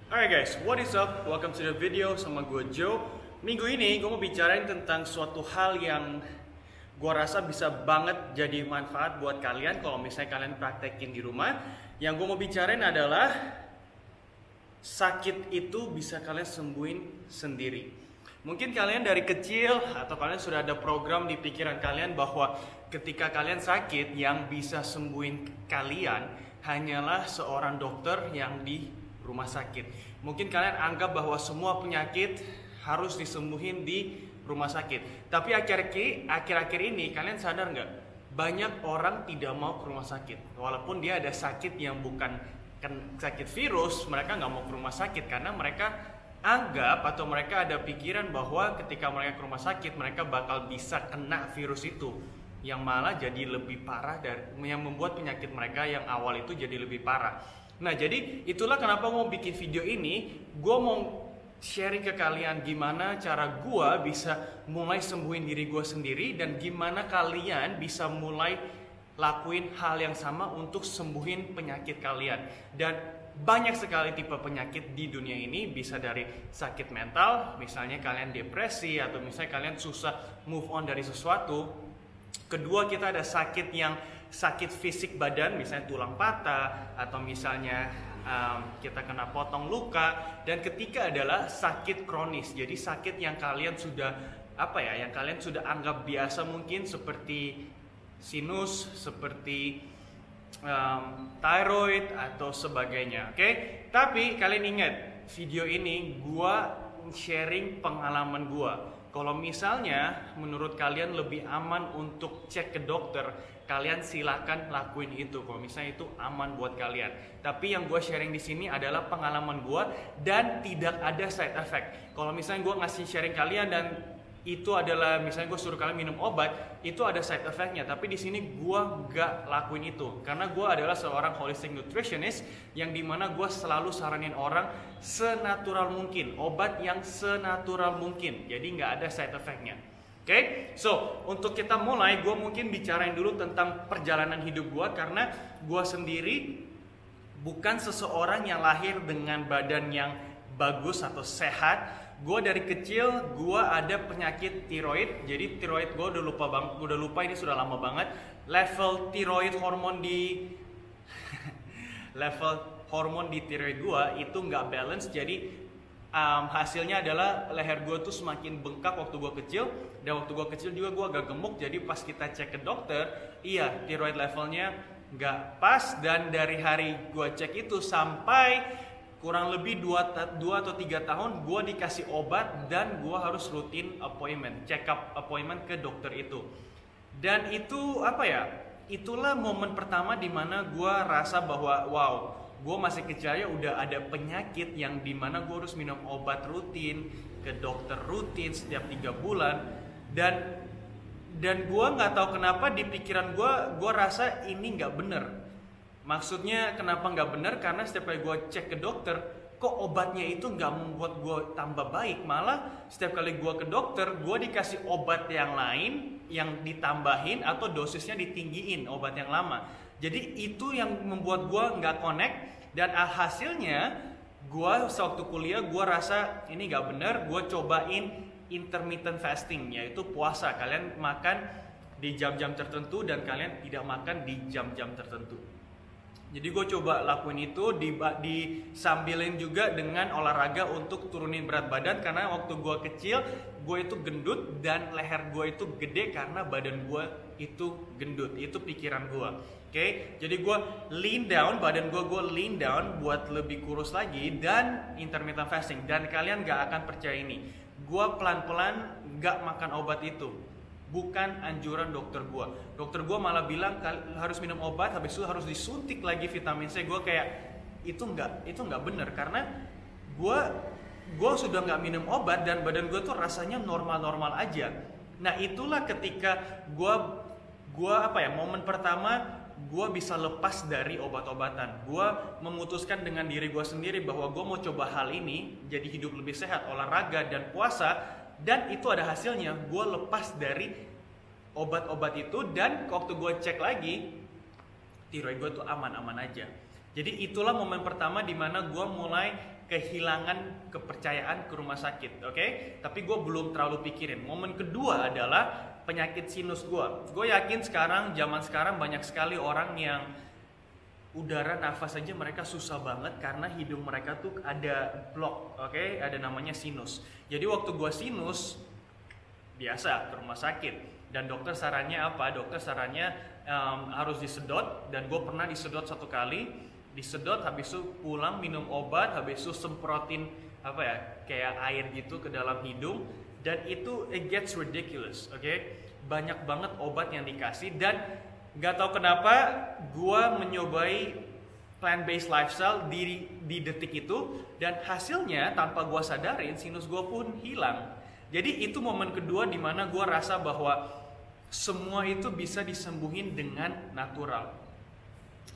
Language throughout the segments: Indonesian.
Alright guys, what is up? Welcome to the video sama gue Joe. Minggu ini gue mau bicarain tentang suatu hal yang gue rasa bisa banget jadi manfaat buat kalian kalau misalnya kalian praktekin di rumah. Yang gue mau bicarain adalah sakit itu bisa kalian sembuhin sendiri. Mungkin kalian dari kecil atau kalian sudah ada program di pikiran kalian bahwa ketika kalian sakit yang bisa sembuhin kalian hanyalah seorang dokter yang di rumah sakit. Mungkin kalian anggap bahwa semua penyakit harus disembuhin di rumah sakit. Tapi akhir-akhir ini kalian sadar nggak? Banyak orang tidak mau ke rumah sakit. Walaupun dia ada sakit yang bukan sakit virus, mereka nggak mau ke rumah sakit karena mereka anggap atau mereka ada pikiran bahwa ketika mereka ke rumah sakit mereka bakal bisa kena virus itu, yang malah jadi lebih parah dari yang membuat penyakit mereka yang awal itu jadi lebih parah. Nah, jadi itulah kenapa gue mau bikin video ini. Gue mau sharing ke kalian gimana cara gue bisa mulai sembuhin diri gue sendiri dan gimana kalian bisa mulai lakuin hal yang sama untuk sembuhin penyakit kalian. Dan banyak sekali tipe penyakit di dunia ini, bisa dari sakit mental, misalnya kalian depresi atau misalnya kalian susah move on dari sesuatu. Kedua, kita ada sakit yang sakit fisik badan, misalnya tulang patah atau misalnya kita kena potong luka. Dan ketiga adalah sakit kronis, jadi sakit yang kalian sudah yang kalian sudah anggap biasa, mungkin seperti sinus, seperti thyroid atau sebagainya. Oke? Tapi kalian ingat, video ini gua sharing pengalaman gua. Kalau misalnya menurut kalian lebih aman untuk cek ke dokter, kalian silakan lakuin itu. Kalau misalnya itu aman buat kalian. Tapi yang gue sharing di sini adalah pengalaman gue dan tidak ada side effect. Kalau misalnya gue ngasih sharing kalian dan itu adalah misalnya gue suruh kalian minum obat, itu ada side effectnya. Tapi di sini gue gak lakuin itu karena gue adalah seorang holistic nutritionist yang dimana gue selalu saranin orang senatural mungkin, obat yang senatural mungkin. Jadi gak ada side effectnya. Oke, so untuk kita mulai, gue mungkin bicarain dulu tentang perjalanan hidup gue karena gue sendiri bukan seseorang yang lahir dengan badan yang bagus atau sehat. Gue dari kecil gue ada penyakit tiroid. Jadi tiroid gue udah lupa ini sudah lama banget. Level tiroid hormon di level hormon di tiroid gue itu nggak balance. Jadi hasilnya adalah leher gue tuh semakin bengkak waktu gue kecil. Dan waktu gue kecil juga gue agak gemuk. Jadi pas kita cek ke dokter, iya tiroid levelnya nggak pas. Dan dari hari gue cek itu sampai kurang lebih 2 atau 3 tahun gue dikasih obat dan gue harus rutin appointment, check up appointment ke dokter itu. Dan itu itulah momen pertama dimana gue rasa bahwa wow, gue masih kecil ya udah ada penyakit yang dimana gue harus minum obat rutin, ke dokter rutin setiap 3 bulan. Dan gue nggak tahu kenapa di pikiran gue rasa ini nggak bener. Maksudnya kenapa nggak benar? Karena setiap kali gue cek ke dokter, kok obatnya itu nggak membuat gue tambah baik. Malah setiap kali gue ke dokter, gue dikasih obat yang lain yang ditambahin atau dosisnya ditinggiin obat yang lama. Jadi itu yang membuat gue nggak connect. Dan hasilnya gue sewaktu kuliah gue rasa ini nggak benar. Gue cobain intermittent fasting, yaitu puasa. Kalian makan di jam-jam tertentu dan kalian tidak makan di jam-jam tertentu. Jadi gue coba lakuin itu, disambilin juga dengan olahraga untuk turunin berat badan. Karena waktu gue kecil, gue itu gendut dan leher gue itu gede karena badan gue itu gendut. Itu pikiran gue. Oke, jadi gue lean down, badan gue lean down buat lebih kurus lagi dan intermittent fasting. Dan kalian gak akan percaya ini, gue pelan-pelan gak makan obat itu. Bukan anjuran dokter gue. Dokter gue malah bilang harus minum obat, habis itu harus disuntik lagi vitamin C. Gue kayak itu nggak bener karena gue sudah nggak minum obat dan badan gue tuh rasanya normal aja. Nah itulah ketika momen pertama gue bisa lepas dari obat-obatan. Gue memutuskan dengan diri gue sendiri bahwa gue mau coba hal ini, jadi hidup lebih sehat, olahraga dan puasa. Dan itu ada hasilnya, gue lepas dari obat-obat itu. Dan waktu gue cek lagi, tiroid gue tuh aman-aman aja. Jadi itulah momen pertama dimana gue mulai kehilangan kepercayaan ke rumah sakit, oke? Tapi gue belum terlalu pikirin. Momen kedua adalah penyakit sinus gue. Gue yakin zaman sekarang banyak sekali orang yang udara nafas aja mereka susah banget karena hidung mereka tuh ada block, oke? Ada namanya sinus. Jadi waktu gue sinus, biasa ke rumah sakit. Dan dokter sarannya apa? Dokter sarannya harus disedot, dan gue pernah disedot 1 kali. Disedot, habis itu pulang minum obat, habis itu semprotin kayak air gitu ke dalam hidung, dan itu it gets ridiculous, oke? Banyak banget obat yang dikasih, dan nggak tahu kenapa gue menyobai plant-based lifestyle di detik itu, dan hasilnya tanpa gue sadarin sinus gue pun hilang. Jadi itu momen kedua dimana gue rasa bahwa semua itu bisa disembuhin dengan natural.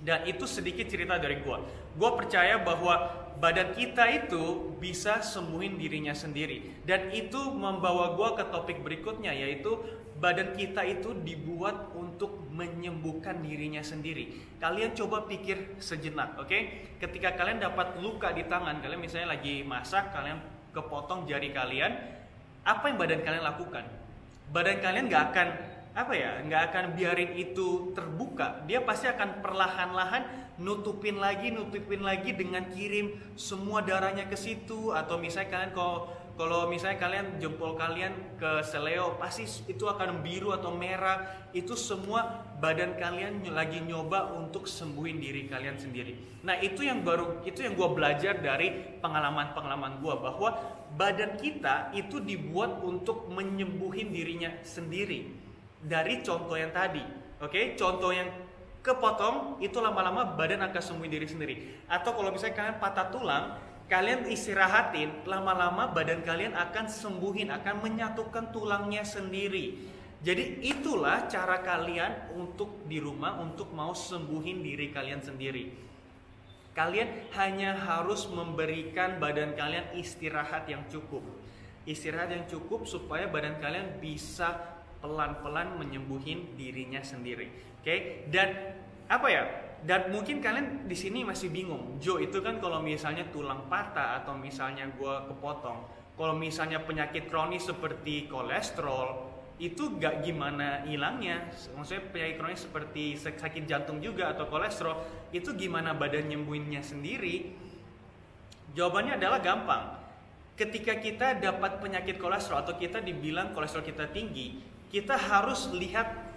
Dan itu sedikit cerita dari gue. Gue percaya bahwa badan kita itu bisa sembuhin dirinya sendiri. Dan itu membawa gue ke topik berikutnya, yaitu badan kita itu dibuat untuk menyembuhkan dirinya sendiri. Kalian coba pikir sejenak, oke? Ketika kalian dapat luka di tangan, kalian misalnya lagi masak, kalian kepotong jari kalian, apa yang badan kalian lakukan? Badan kalian nggak akan biarin itu terbuka. Dia pasti akan perlahan-lahan nutupin lagi dengan kirim semua darahnya ke situ. Atau misalnya kalian kalau misalnya kalian jempol kalian ke seleo, pasti itu akan biru atau merah. Itu semua badan kalian lagi nyoba untuk sembuhin diri kalian sendiri. Nah, itu yang gue belajar dari pengalaman gue, bahwa badan kita itu dibuat untuk menyembuhin dirinya sendiri. Dari contoh yang tadi, oke? Contoh yang kepotong, itu lama-lama badan akan sembuhin diri sendiri. Atau kalau misalnya kalian patah tulang, kalian istirahatin, lama-lama badan kalian akan sembuhin, akan menyatukan tulangnya sendiri. Jadi itulah cara kalian untuk di rumah untuk mau sembuhin diri kalian sendiri. Kalian hanya harus memberikan badan kalian istirahat yang cukup. Istirahat yang cukup supaya badan kalian bisa pelan-pelan menyembuhin dirinya sendiri. Oke? Dan Dan mungkin kalian di sini masih bingung. Jo, itu kan kalau misalnya tulang patah atau misalnya gua kepotong. Kalau misalnya penyakit kronis seperti kolesterol, itu gak gimana hilangnya. Maksudnya penyakit kronis seperti sakit jantung juga atau kolesterol, itu gimana badan nyembuhinnya sendiri? Jawabannya adalah gampang. Ketika kita dapat penyakit kolesterol atau kita dibilang kolesterol kita tinggi, kita harus lihat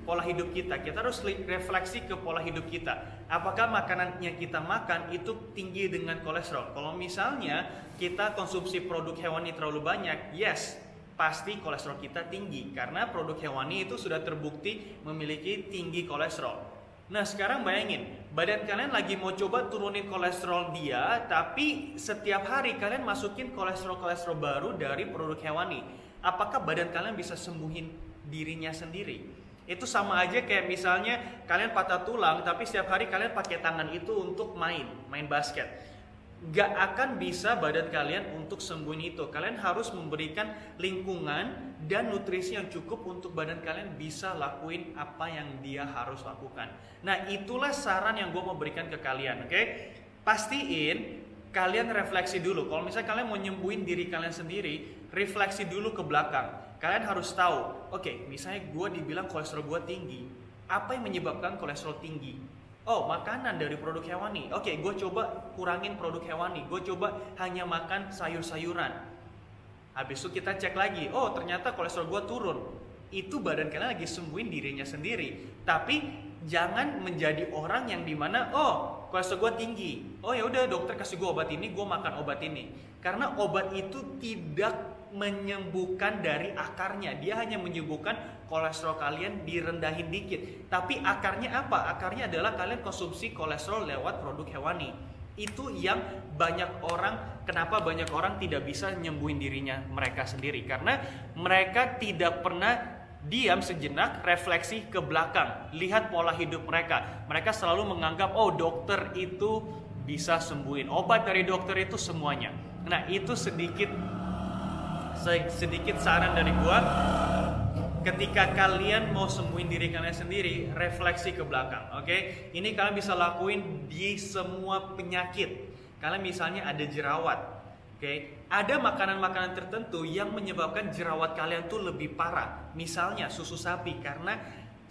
pola hidup kita. Kita harus refleksi ke pola hidup kita. Apakah makanan yang kita makan itu tinggi dengan kolesterol? Kalau misalnya kita konsumsi produk hewani terlalu banyak, yes, pasti kolesterol kita tinggi. Karena produk hewani itu sudah terbukti memiliki tinggi kolesterol. Nah, sekarang bayangin, badan kalian lagi mau coba turunin kolesterol dia, tapi setiap hari kalian masukin kolesterol-kolesterol baru dari produk hewani. Apakah badan kalian bisa sembuhin dirinya sendiri? Itu sama aja kayak misalnya kalian patah tulang, tapi setiap hari kalian pakai tangan itu untuk main basket. Gak akan bisa badan kalian untuk sembuhin itu. Kalian harus memberikan lingkungan dan nutrisi yang cukup untuk badan kalian bisa lakuin apa yang dia harus lakukan. Nah, itulah saran yang gue mau berikan ke kalian, oke? Pastiin kalian refleksi dulu. Kalau misalnya kalian mau nyembuhin diri kalian sendiri, refleksi dulu ke belakang. Kalian harus tahu, oke, misalnya gue dibilang kolesterol gue tinggi. Apa yang menyebabkan kolesterol tinggi? Oh, makanan dari produk hewani. Oke, gue coba kurangin produk hewani. Gue coba hanya makan sayur-sayuran. Habis itu kita cek lagi. Oh, ternyata kolesterol gue turun. Itu badan kalian lagi sembuhin dirinya sendiri. Tapi jangan menjadi orang yang dimana, oh, kolesterol gue tinggi. Oh ya udah, dokter kasih gue obat ini, gue makan obat ini. Karena obat itu tidak menyembuhkan dari akarnya. Dia hanya menyembuhkan kolesterol kalian direndahin dikit. Tapi akarnya apa? Akarnya adalah kalian konsumsi kolesterol lewat produk hewani. Itu yang kenapa banyak orang tidak bisa nyembuhin dirinya mereka sendiri. Karena mereka tidak pernah diam sejenak, refleksi ke belakang, lihat pola hidup mereka. Mereka selalu menganggap, oh, dokter itu bisa sembuhin, obat dari dokter itu semuanya. Nah, itu sedikit saran dari gua. Ketika kalian mau sembuhin diri kalian sendiri, refleksi ke belakang, oke? Ini kalian bisa lakuin di semua penyakit. kalian misalnya ada jerawat, oke? Ada makanan-makanan tertentu yang menyebabkan jerawat kalian tuh lebih parah. Misalnya susu sapi, karena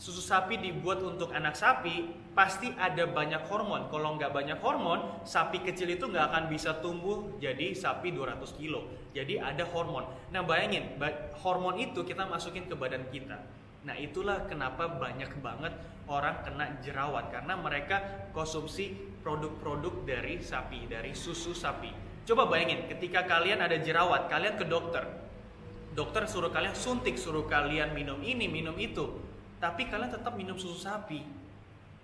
susu sapi dibuat untuk anak sapi, pasti ada banyak hormon. Kalau nggak banyak hormon, sapi kecil itu nggak akan bisa tumbuh jadi sapi 200 kilo. Jadi ada hormon. Nah bayangin, hormon itu kita masukin ke badan kita. Nah itulah kenapa banyak banget orang kena jerawat, karena mereka konsumsi produk-produk dari sapi, dari susu sapi. Coba bayangin, ketika kalian ada jerawat, kalian ke dokter. Dokter suruh kalian suntik, suruh kalian minum ini, minum itu. Tapi kalian tetap minum susu sapi.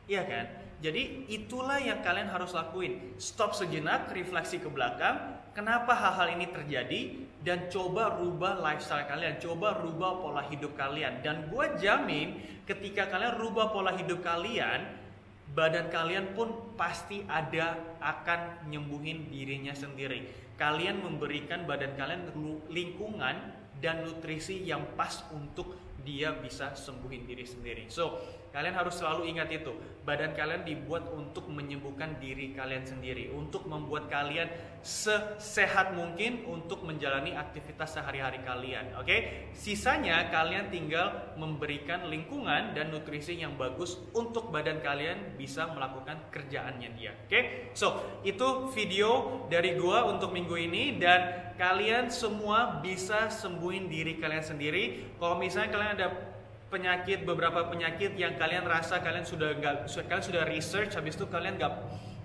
Iya kan? Jadi itulah yang kalian harus lakuin. Stop sejenak, refleksi ke belakang. Kenapa hal-hal ini terjadi? Dan coba rubah lifestyle kalian. Coba rubah pola hidup kalian. Dan gue jamin ketika kalian rubah pola hidup kalian, badan kalian pun pasti akan nyembuhin dirinya sendiri. Kalian memberikan badan kalian lingkungan dan nutrisi yang pas untuk dia bisa sembuhin diri sendiri. So, kalian harus selalu ingat itu. Badan kalian dibuat untuk menyembuhkan diri kalian sendiri, untuk membuat kalian sesehat mungkin untuk menjalani aktivitas sehari-hari kalian. Oke? Sisanya kalian tinggal memberikan lingkungan dan nutrisi yang bagus untuk badan kalian bisa melakukan kerjaannya dia. Oke? So, itu video dari gua untuk minggu ini, dan kalian semua bisa sembuhin diri kalian sendiri. Kalau misalnya kalian ada beberapa penyakit yang kalian rasa kalian sudah research, habis itu kalian nggak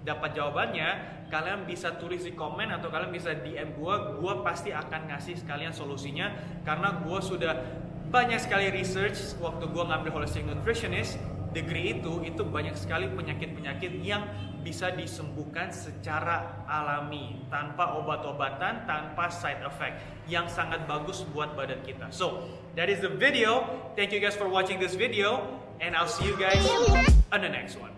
dapat jawabannya, kalian bisa tulis di komen atau kalian bisa DM gua pasti akan ngasih sekalian solusinya, karena gua sudah banyak sekali research waktu gua ngambil holistic nutritionist degree itu banyak sekali penyakit-penyakit yang bisa disembuhkan secara alami, tanpa obat-obatan, tanpa side effect, yang sangat bagus buat badan kita. So, that is the video. Thank you guys for watching this video, and I'll see you guys on the next one.